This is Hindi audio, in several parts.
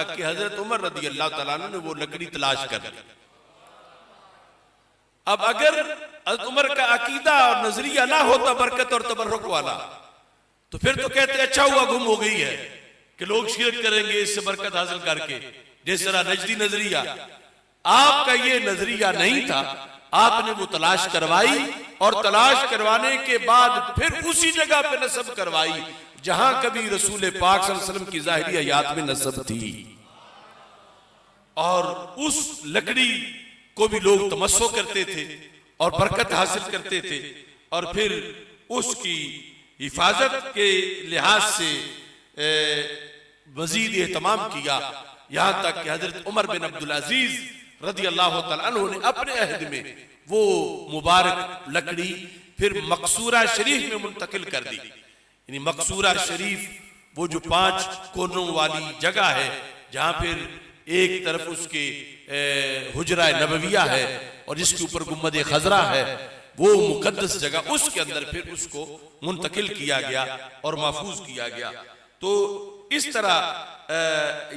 कि हजरत उमर रदी अल्लाह तआला अन्हु ने वो लकड़ी तलाश कर ली। अब अगर हजरत उमर का अकीदा और नजरिया ना होता बरकत और तबर्रुक वाला, तो फिर तो कहते अच्छा हुआ गुम हो गई है कि लोग शिरक करेंगे इससे बरकत हासिल करके, जिस तरह नजदी नजरिया। आपका ये नजरिया नहीं था, आपने वो तलाश करवाई और तलाश करवाने के बाद फिर उसी जगह पे नस्ब करवाई जहां कभी रसूल पाक सल्लल्लाहु अलैहि वसल्लम की ज़ाहिरी हयात में नस्ब थी, और उस लकड़ी को भी लोग तमस्सो करते थे और बरकत हासिल करते थे, और फिर उसकी हिफाजत के लिहाज से मजीद एहतमाम किया, यहां तक कि हजरत उमर बिन अब्दुल अजीज रदी अल्लाह तआला अन्हु ने अपने अहद में वो मुबारक लकड़ी फिर मकसूरा शरीफ में मुंतकिल कर दी। यानी मकसूरा शरीफ वो जो 5 कोनों वाली जगह है जहां फिर एक तरफ उसके हुजरा नबविया है और जिसके ऊपर गुम्मद खजरा है, वो मुकद्दस जगह, उसके अंदर फिर उसको मुंतकिल किया गया और महफूज किया गया। तो इस तरह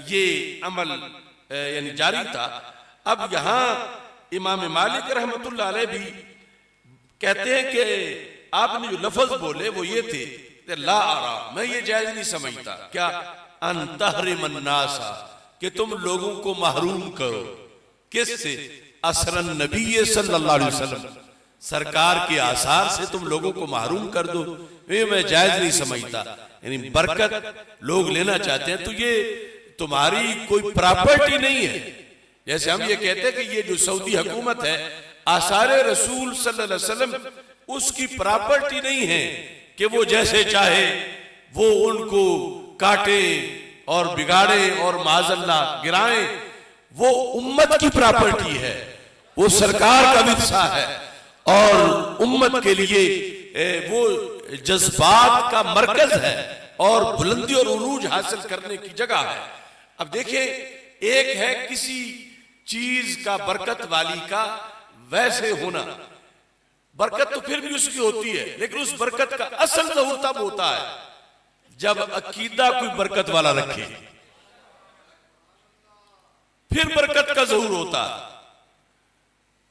ये अमल यानी जारी था। अब यहां इमाम मालिक रहमतुल्लाह अलैह भी कहते हैं कि आपने जो लफ्ज बोले वो ये थे, ला आरा, मैं ये जायज नहीं समझता, क्या अंतहरिमन नासा, कि तुम लोगों को महरूम करो किससे, असरन नबी सल्लल्लाहु अलैहि वसल्लम, सरकार के आसार से तुम लोगों को महरूम कर दो, ये मैं जायज नहीं समझता। यानी बरकत लोग लेना चाहते हैं तो ये तुम्हारी कोई प्रॉपर्टी नहीं है। जैसे हम ये कहते हैं कि ये जो सऊदी हुकूमत है आसारे रसूल सल्लल्लाहु अलैहि वसल्लम उसकी प्रॉपर्टी नहीं है कि वो जैसे चाहे वो उनको काटे और बिगाड़े और माज़अल्लाह गिराए। वो उम्मत की प्रॉपर्टी है, वो सरकार का विरसा है और उम्मत के लिए वो जज्बात का मरकज है और बुलंदी और उरूज हासिल करने की जगह है। अब देखिए, एक है किसी चीज का बरकत वाली का वैसे होना, बरकत तो फिर भी उसकी होती है, लेकिन उस बरकत का असल ज़हूर तब होता है जब अकीदा कोई बरकत वाला रखे, फिर बरकत का ज़हूर होता है।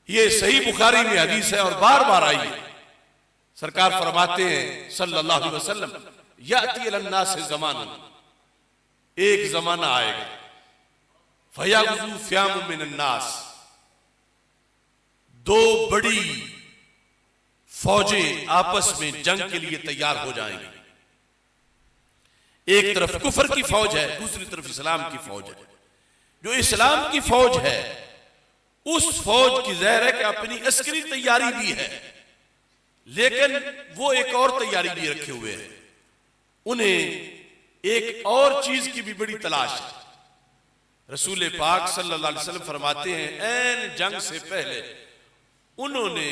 ये सही बुखारी में हदीस है और बार बार आई है। सरकार फरमाते हैं सल्लल्लाहु अलैहि वसल्लम, याती अलन्नास ज़मान, एक जमाना आएगा, फयागज़ू फ़ियाम मिनन नास, 2 बड़ी फौजें आपस में जंग के लिए तैयार हो जाएंगी। एक तरफ कुफर की फौज है, दूसरी तरफ इस्लाम की फौज है। जो इस्लाम की फौज है उस फौज की ज़ाहिर है कि अपनी अस्करी तैयारी भी है, लेकिन वो एक और तैयारी भी रखे हुए हैं, उन्हें एक और चीज की भी बड़ी तलाश है। रसूल पाक सल्लल्लाहु अलैहि वसल्लम फरमाते हैं, ऐन जंग से पहले उन्होंने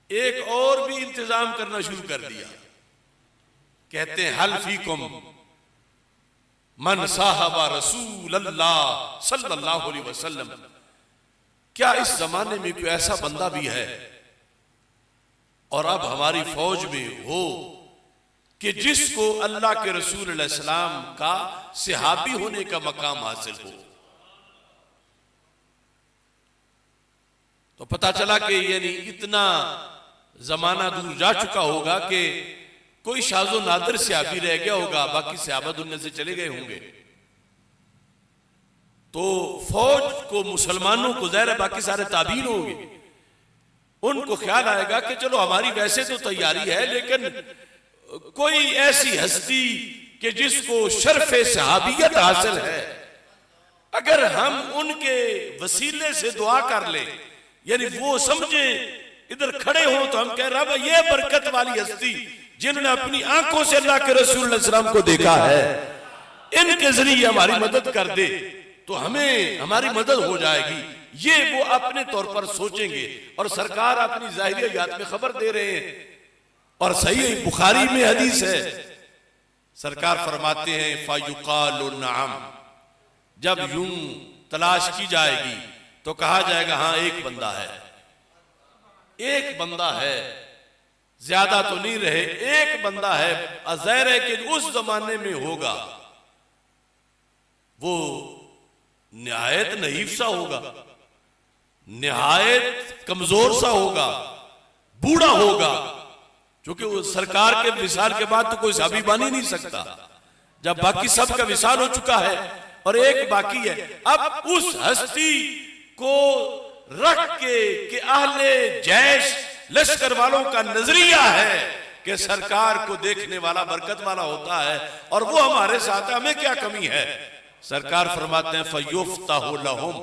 एक और भी इंतजाम करना शुरू कर दिया। कहते हैं, हल फीकुम मन साहबा रसूल अल्लाह सल्लल्लाहु अलैहि वसल्लम, क्या इस जमाने में कोई ऐसा बंदा भी है और अब हमारी फौज में हो कि जिसको अल्लाह के रसूल अलैहि सलाम का सहाबी होने का मकाम हासिल हो। तो पता चला कि यानी इतना जमाना दूर जा चुका होगा कि कोई शाज़ो नादिर सहाबी रह गया होगा, बाकी सहाबा दुनिया से चले गए होंगे। तो फौज को, मुसलमानों को, ज़ाहिर है बाकी सारे ताबीन होंगे, उनको ख्याल आएगा कि चलो हमारी वैसे तो तैयारी है, लेकिन कोई ऐसी हस्ती कि जिसको शर्फ़े सहाबियत हासिल है, अगर हम उनके वसीले से दुआ कर ले, यानी वो समझे इधर खड़े हो तो हम कह रहे हैं ये बरकत वाली हस्ती जिन्होंने अपनी आंखों से अल्लाह के रसूल सल्लल्लाहु को देखा है, इनके जरिए हमारी मदद कर दे तो हमें हमारी मदद हो जाएगी। ये वो अपने तौर पर सोचेंगे और सरकार अपनी ज़ाहिरी हयात में खबर दे रहे हैं। और सही बुखारी में हदीस है, सरकार फरमाते हैं, फायुकालु नअम, जब यूं तलाश की जाएगी तो कहा जाएगा हाँ एक बंदा है, एक बंदा है, ज्यादा तो नहीं रहे, एक बंदा है। अज़ैर है कि उस जमाने में होगा वो निहायत नहीफ सा होगा, निहायत कमजोर सा होगा, बूढ़ा होगा, क्योंकि वो सरकार के विसाल के बाद तो कोई सहाबी बन ही नहीं सकता, जब बाकी सब का विसाल हो चुका है और एक बाकी है। अब उस हस्ती को रख के कि अहले जैश लश्कर वालों का नजरिया है कि सरकार को देखने वाला बरकत वाला होता है और वो हमारे साथ, हमें क्या कमी है। सरकार फरमाते हैं फयुफ्ताहु लहुम,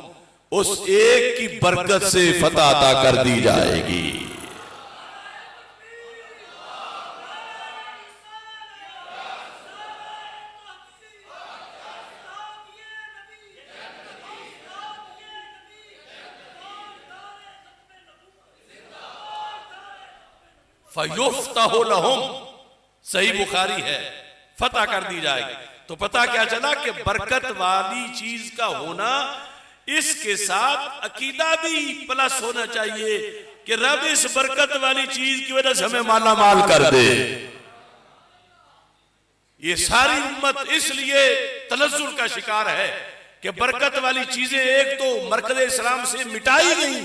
उस एक की बरकत से फतह अता कर दी जाएगी। फयुफ्ताहु लहुम, सही बुखारी है, फतह कर दी जाएगी। तो पता क्या चला कि बरकत वाली चीज का होना, इसके साथ अकीदा भी प्लस होना चाहिए कि रब इस बरकत वाली चीज की वजह से हमें माला माल कर दे। ये सारी उम्मत इसलिए तनज़्ज़ुल का शिकार है कि बरकत वाली चीजें एक तो मरकज़ इस्लाम से मिटाई गई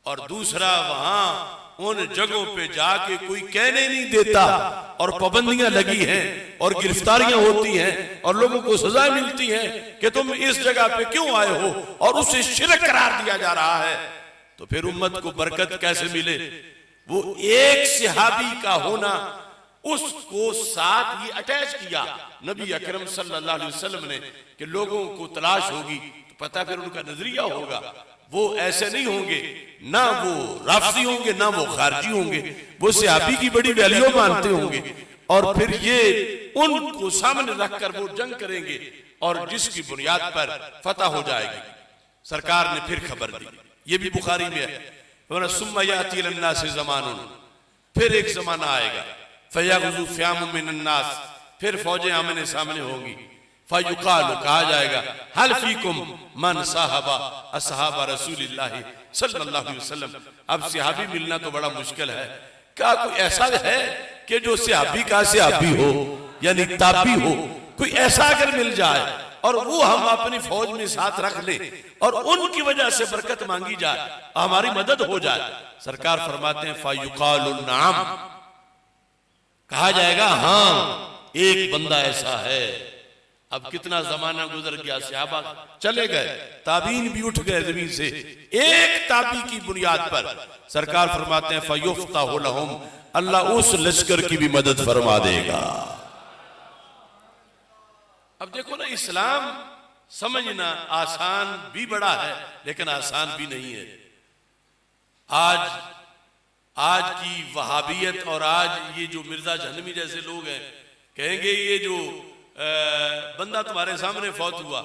और दूसरा वहां उन जगहों पे जाके कोई कहने नहीं देता और पाबंदियां लगी हैं और गिरफ्तारियां होती हैं और लोगों को सजा मिलती है कि तुम इस जगह पे क्यों आए हो, और उसे शिरक करार दिया जा रहा है। तो फिर उम्मत को बरकत कैसे मिले? वो एक सहाबी का होना, उसको साथ ही अटैच किया नबी अकरम सल्लल्लाहु अलैहि वसल्लम ने कि लोगों को तलाश होगी तो पता फिर उनका नजरिया होगा। वो ऐसे नहीं होंगे, ना वो राफसी होंगे ना वो खारजी होंगे, वो सहाबी की बड़ी वैल्यू मानते होंगे और फिर ये उनको सामने रखकर वो जंग करेंगे और जिसकी बुनियाद पर फतह हो जाएगी। सरकार ने फिर खबर दी, ये भी बुखारी में है, सुम्मा याती लिन्नास ज़मानुन, फिर एक जमाना आएगा, फयग़ज़ु फ़ियामुम मिनन्नास, फिर फौजें आमने सामने होंगी, फयुक़ालु, कहा जाएगा, हल फ़ीकुम मन साहबा अस्हाबा रसूलिल्लाहि सल्लल्लाहु अलैहि वसल्लम। अब सहाबी मिलना तो बड़ा मुश्किल है, क्या कोई ऐसा है कि जो सहाबी का सहाबी हो यानी ताबी हो, कोई ऐसा अगर मिल जाए और वो हम अपनी फौज में साथ रख ले और उनकी वजह से बरकत मांगी जाए, हमारी मदद हो जाए। सरकार फरमाते हैं फ़युक़ालु नाम, कहा जाएगा हाँ एक बंदा ऐसा है। अब कितना जमाना गुजर गया, सहाबा चले गए, ताबीन भी उठ गए जमीन से, एक ताबी की बुनियाद पर सरकार फरमाते हैं फयुफ्ताहु लहुम, अल्लाह उस लश्कर की भी मदद फरमा देगा। अब देखो ना, इस्लाम समझना आसान भी बड़ा है लेकिन आसान भी नहीं है। आज की वहाबियत और आज ये जो मिर्जा जहनवी जैसे लोग हैं कहेंगे ये जो बंदा तुम्हारे सामने फौत हुआ,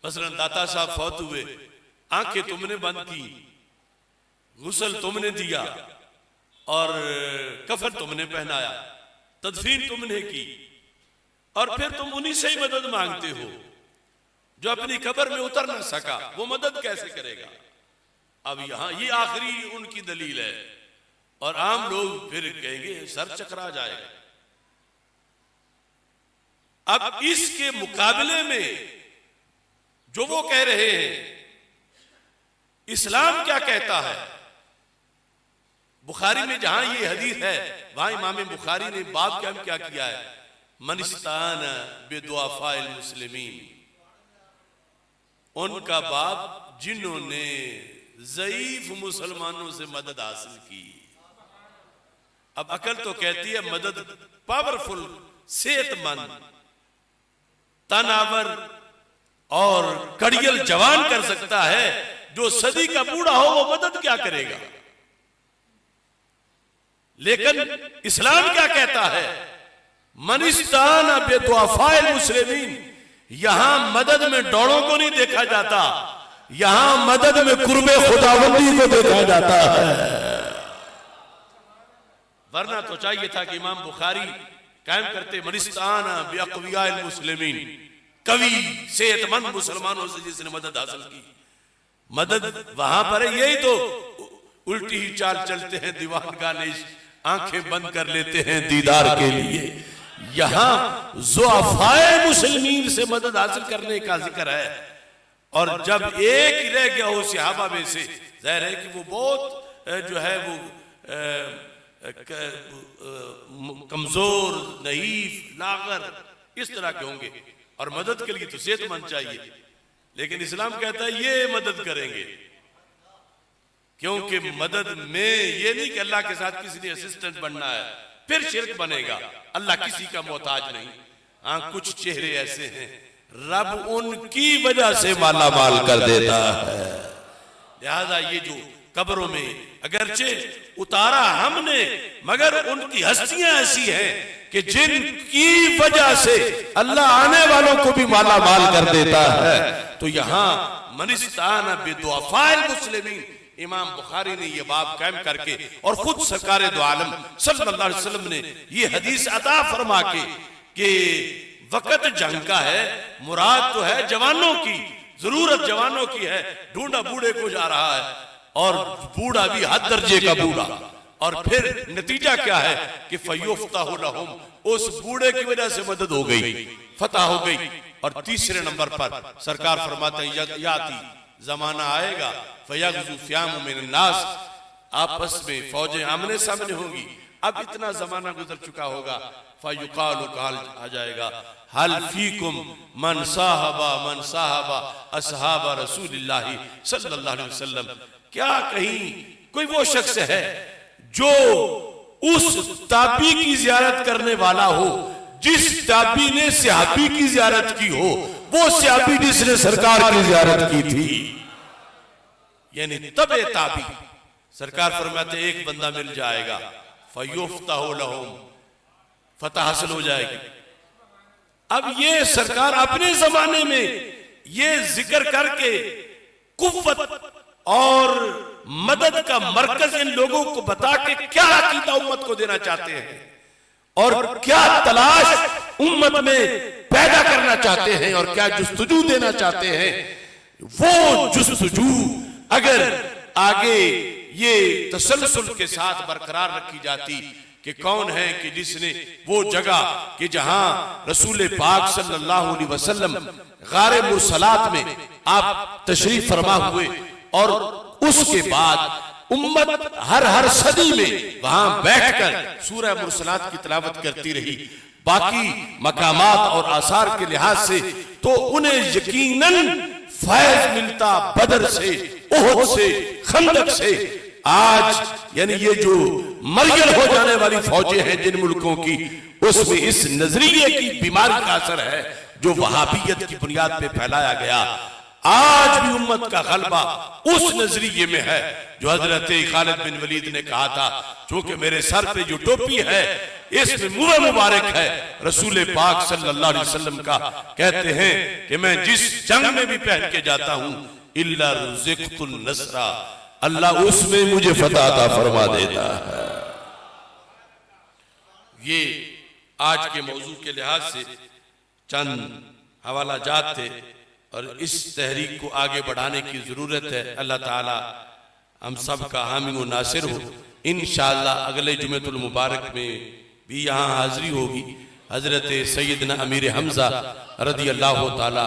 मसलन दाता साहब फौत हुए, आंखें तुमने बंद की, गुस्ल तुमने दिया और कफन तुमने पहनाया, तदफीन तुमने की और फिर तुम उन्हीं से ही मदद मांगते हो। जो अपनी कब्र में उतर ना सका वो मदद कैसे करेगा? अब यहां ये आखिरी उनकी दलील है और आम लोग फिर कहेंगे सर चकरा जाएगा। अब इसके मुकाबले में जो वो कह रहे हैं, इस्लाम क्या कहता है? बुखारी में जहां ये हदीस है वहां इमाम बुखारी ने बाब क्या किया है, मनिस्तान बिदुआफाइल मुस्लिमीन, उनका बाब जिन्होंने ज़ईफ मुसलमानों से मदद हासिल की। अब अकल तो कहती है मदद पावरफुल, सेहतमंद, तनावर और कड़ियल जवान कर सकता है, जो सदी का बूढ़ा हो वो मदद क्या करेगा? लेकिन इस्लाम क्या कहता है, मनिस्तान बिदुआफाइल मुस्लिमीन, यहां मदद में डौड़ों को नहीं देखा जाता, यहां मदद में कुर्बे खुदाबंदी को देखा जाता है। वरना तो चाहिए था कि इमाम बुखारी कायम करते मनिस्तान बिअक़वियाइल मुस्लिमीन, कवि सेहतमंद मुसलमानों से जिसने मदद हासिल की। मदद वहां पर है, यही तो उल्टी ही चाल चलते हैं दीवान गानेश, आंखें बंद कर लेते हैं दीदार के लिए। यहां ज़ुअफ़ाए मुस्लिमीन से मदद हासिल करने का जिक्र है। और जब एक ही रह गया हो सहाबा में से, जाहिर है कि वो बहुत जो है वो कमजोर, नहीफ, लागर इस तरह के होंगे, और मदद के लिए तो सेहतमंद चाहिए। लेकिन इस्लाम कहता है ये मदद करेंगे, क्योंकि मदद में ये नहीं कि अल्लाह के साथ किसी ने असिस्टेंट बनना है फिर शिरक बनेगा। अल्लाह किसी का मोहताज नहीं। हाँ, कुछ चेहरे ऐसे हैं रब उनकी वजह से माला माल कर देता है। लिहाजा ये जो कब्रों में अगरचे उतारा हमने, मगर उनकी हस्तियां ऐसी हैं कि जिनकी वजह से अल्लाह आने वालों को भी माला माल कर देता है। तो यहां मनिस्ताना बिदुआफाइल मुस्लिमीन, इमाम बुखारी ने यह बाब कायम करके और खुद सरकार दो आलम सल्लल्लाहु अलैहि वसल्लम ने यह हदीस अता फरमा के कि वक़्त जंग का है, मुराद तो है जवानों की, जरूरत जवानों की है। ढूंढा बूढ़े को जा रहा है, और बूढ़ा भी हद दर्जे का बूढ़ा, और फिर नतीजा क्या है कि फयुफ्ताहु लहुम, उस बूढ़े की वजह से मदद हो गई, फतह हो गई। और तीसरे नंबर पर सरकार फरमाते हैं याती, जमाना आएगा फयग़ज़ु फ़ियाम मिन नास, आपस में फौजें आमने सामने होंगी। अब इतना जमाना गुजर चुका होगा, फ़युक़ालु, कहा आ जाएगा हल फ़ीकुम मन साहबा असहाबा रसूलिल्लाहि सल्लल्लाहु अलैहि वसल्लम, क्या कहीं कोई वो शख्स है जो उस ताबी की ज़ियारत करने वाला हो जिस ताबी ने सहाबी की ज़ियारत की हो, वो सहाबी जिसने सरकार की ज़ियारत की थी, यानी तबे ताबी। सरकार फरमाते एक बंदा मिल जाएगा, फयुफ्ताहु लहुम, फतह हासिल हो जाएगी। अब ये सरकार अपने जमाने में ये जिक्र करके कुव्वत और मदद का मरकज इन लोगों को बता के क्या अकीदा उम्मत को देना चाहते हैं और क्या तलाश उम्मत में पैदा करना चाहते हैं और क्या जुस्तजू देना चाहते हैं, वो जुस्तजू अगर आगे ये तसलसल के साथ बरकरार रखी जाती कि कौन है कि जिसने वो जगह कि जहां रसूल पाक सल्लल्लाहु अलैहि वसल्लम गारे मुरसलात में आप तशरीफ फरमा हुए, और उसके बाद उम्मत हर सदी में वहां बैठकर सूरह मुरसलात की तिलावत करती रही। बाकी मकामात और आसार के लिहाज से तो उन्हें यकीनन फैज मिलता बदर से, ओहद से, खंदक से। आज यानी ये जो मरयल हो जाने वाली फौजें हैं जिन मुल्कों की, उसमें इस नजरिए की बीमारी का असर है जो वहाबियत की बुनियाद पे फैलाया गया। आज भी उम्मत का गलबा उस नजरिए में है जो हजरत खालिद बिन वलीद ने कहा था, चूंकि मेरे सर पे जो टोपी है इसमें मुंह मुबारक है रसूल पाक सल्लल्लाहु अलैहि वसल्लम का, कहते हैं कि मैं जिस जंग में भी पहन के जाता हूं इल्ला रुज़िक़तुन नसरा, अल्लाह उसमें मुझे फतह अता फरमा देता है। ये आज के मौजू के लिहाज से चंद हवाला जात थे और इस तहरीक को आगे बढ़ाने की जरूरत है। अल्लाह ताला हम सब का हामी व नासिर हो। इंशाअल्लाह अगले जुमेतुल मुबारक में भी यहाँ हाजिरी होगी। हजरत सैयदना अमीर हमजा रज़ी अल्लाह ताला